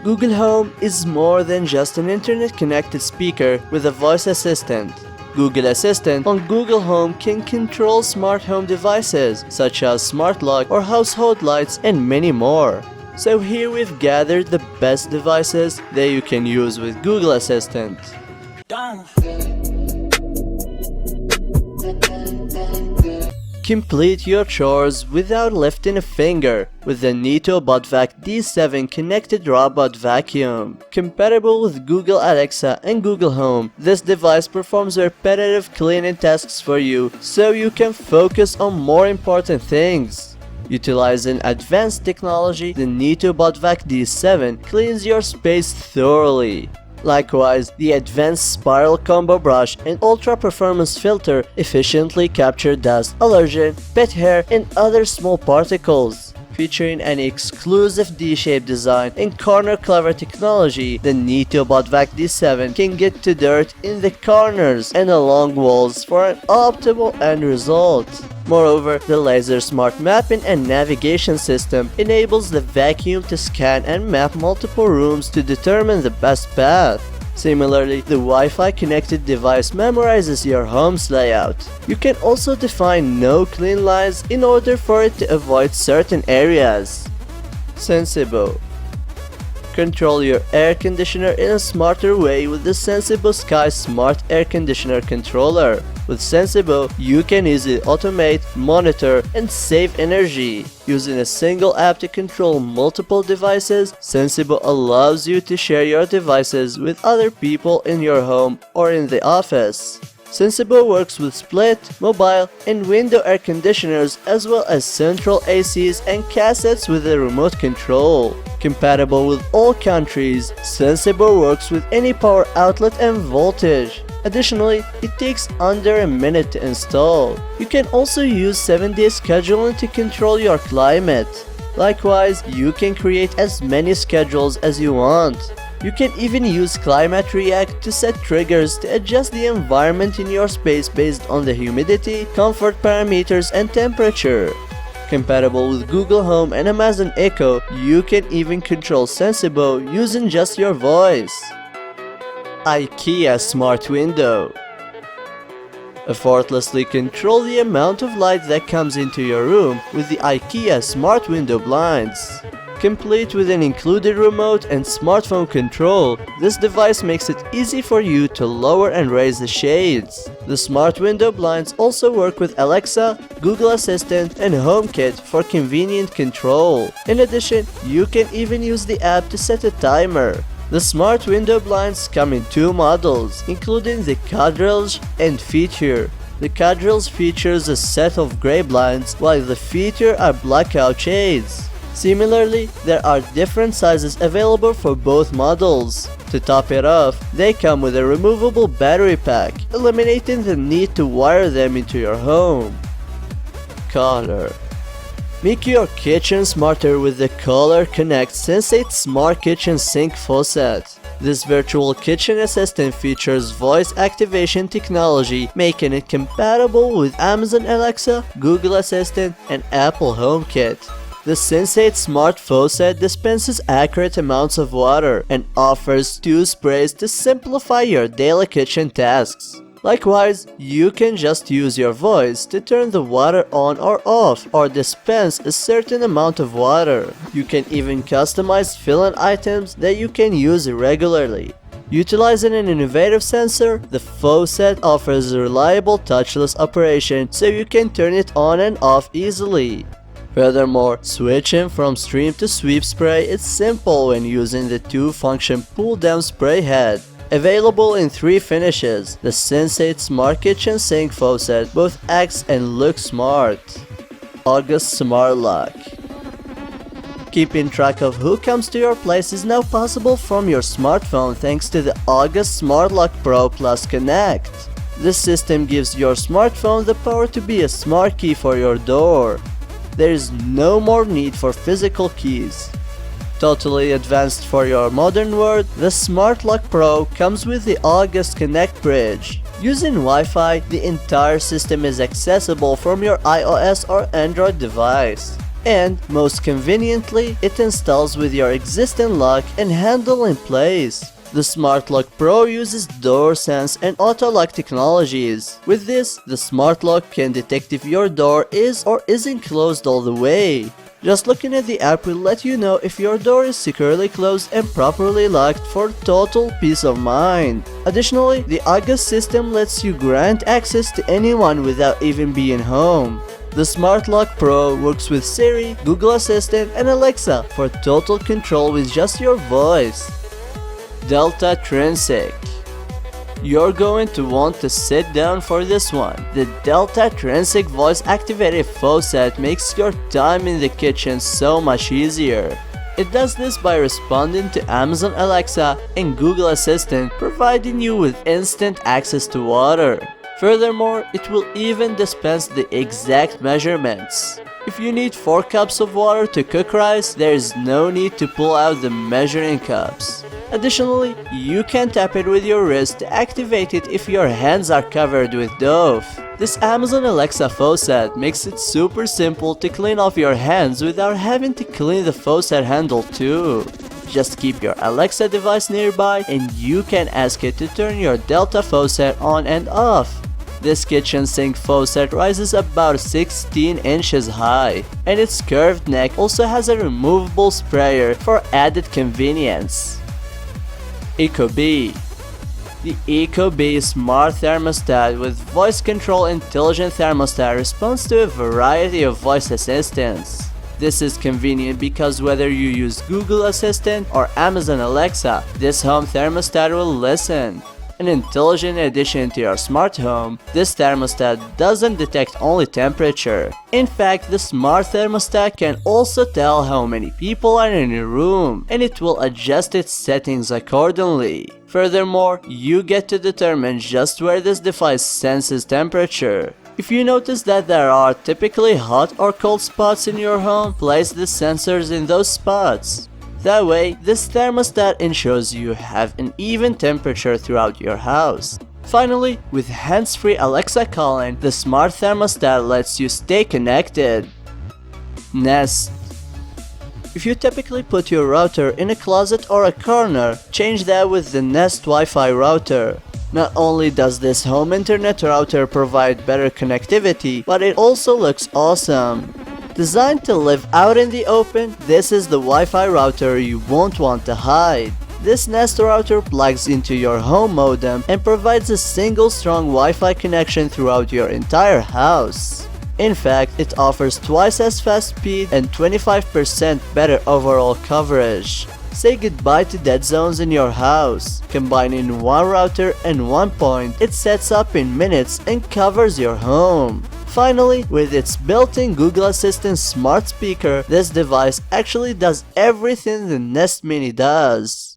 Google Home is more than just an internet-connected speaker with a voice assistant. Google Assistant on Google Home can control smart home devices such as Smartlock or household lights and many more. So here we've gathered the best devices that you can use with Google Assistant. Complete your chores without lifting a finger with the Ecobee D7 connected robot vacuum. Compatible with Google Alexa and Google Home, this device performs repetitive cleaning tasks for you so you can focus on more important things. Utilizing advanced technology, the Ecobee D7 cleans your space thoroughly. Likewise, the advanced spiral combo brush and ultra performance filter efficiently capture dust, allergen, pet hair, and other small particles. Featuring an exclusive D-shaped design and corner clever technology, the Ecobee D7 can get to dirt in the corners and along walls for an optimal end result. Moreover, the laser smart mapping and navigation system enables the vacuum to scan and map multiple rooms to determine the best path. Similarly, the Wi-Fi connected device memorizes your home's layout. You can also define no clean lines in order for it to avoid certain areas. Sensible. Control your air conditioner in a smarter way with the Sensible Sky Smart Air Conditioner Controller. With Sensible, you can easily automate, monitor, and save energy. Using a single app to control multiple devices, Sensible allows you to share your devices with other people in your home or in the office. Sensible works with split, mobile, and window air conditioners as well as central ACs and cassettes with a remote control. Compatible with all countries, Sensible works with any power outlet and voltage. Additionally, it takes under a minute to install. You can also use 7-day scheduling to control your climate. Likewise, you can create as many schedules as you want. You can even use Climate React to set triggers to adjust the environment in your space based on the humidity, comfort parameters, and temperature. Compatible with Google Home and Amazon Echo, you can even control Sensible using just your voice. Ikea Smart Window. Effortlessly control the amount of light that comes into your room with the Ikea Smart Window blinds. Complete with an included remote and smartphone control, this device makes it easy for you to lower and raise the shades. The smart window blinds also work with Alexa, Google Assistant, and HomeKit for convenient control. In addition, you can even use the app to set a timer. The smart window blinds come in two models, including the quadrilge and feature. The quadrilge features a set of gray blinds, while the feature are blackout shades. Similarly, there are different sizes available for both models. To top it off, they come with a removable battery pack, eliminating the need to wire them into your home. Color. Make your kitchen smarter with the Color Connect Sensate Smart Kitchen Sink Faucet. This virtual kitchen assistant features voice activation technology, making it compatible with Amazon Alexa, Google Assistant, and Apple HomeKit. The Sensate Smart Faucet dispenses accurate amounts of water and offers 2 sprays to simplify your daily kitchen tasks. Likewise, you can just use your voice to turn the water on or off or dispense a certain amount of water. You can even customize fill-in items that you can use regularly. Utilizing an innovative sensor, the faucet offers a reliable touchless operation so you can turn it on and off easily. Furthermore, switching from stream to sweep spray is simple when using the 2-function pull-down spray head. Available in 3 finishes, the Sensate Smart Kitchen Sink Faucet both acts and looks smart. August Smartlock. Keeping track of who comes to your place is now possible from your smartphone thanks to the August Smartlock Pro Plus Connect. This system gives your smartphone the power to be a smart key for your door. There is no more need for physical keys. Totally advanced for your modern world, the Smartlock Pro comes with the August Connect Bridge. Using Wi-Fi, the entire system is accessible from your iOS or Android device. And most conveniently, it installs with your existing lock and handle in place. The Smartlock Pro uses door sense and auto lock technologies. With this, the Smartlock can detect if your door is or isn't closed all the way. Just looking at the app will let you know if your door is securely closed and properly locked for total peace of mind. Additionally, the August system lets you grant access to anyone without even being home. The Smartlock Pro works with Siri, Google Assistant, and Alexa for total control with just your voice. Delta Trinsic. You're going to want to sit down for this one. The Delta Trinsic voice activated faucet makes your time in the kitchen so much easier. It does this by responding to Amazon Alexa and Google Assistant, providing you with instant access to water. Furthermore, it will even dispense the exact measurements. If you need 4 cups of water to cook rice, there is no need to pull out the measuring cups. Additionally, you can tap it with your wrist to activate it if your hands are covered with dough. This Amazon Alexa faucet makes it super simple to clean off your hands without having to clean the faucet handle too. Just keep your Alexa device nearby and you can ask it to turn your Delta faucet on and off. This kitchen sink faucet rises about 16 inches high, and its curved neck also has a removable sprayer for added convenience. Ecobee. The Ecobee smart thermostat with voice control intelligent thermostat responds to a variety of voice assistants. This is convenient because whether you use Google Assistant or Amazon Alexa, this home thermostat will listen. An intelligent addition to your smart home, this thermostat doesn't detect only temperature. In fact, the smart thermostat can also tell how many people are in your room, and it will adjust its settings accordingly. Furthermore, you get to determine just where this device senses temperature. If you notice that there are typically hot or cold spots in your home, place the sensors in those spots. That way, this thermostat ensures you have an even temperature throughout your house. Finally, with hands-free Alexa calling, the smart thermostat lets you stay connected. Nest. If you typically put your router in a closet or a corner, change that with the Nest Wi-Fi router. Not only does this home internet router provide better connectivity, but it also looks awesome. Designed to live out in the open, this is the Wi-Fi router you won't want to hide. This Nest router plugs into your home modem and provides a single strong Wi-Fi connection throughout your entire house. In fact, it offers twice as fast speed and 25% better overall coverage. Say goodbye to dead zones in your house. Combining one router and one point, it sets up in minutes and covers your home. Finally, with its built-in Google Assistant smart speaker, this device actually does everything the Nest Mini does.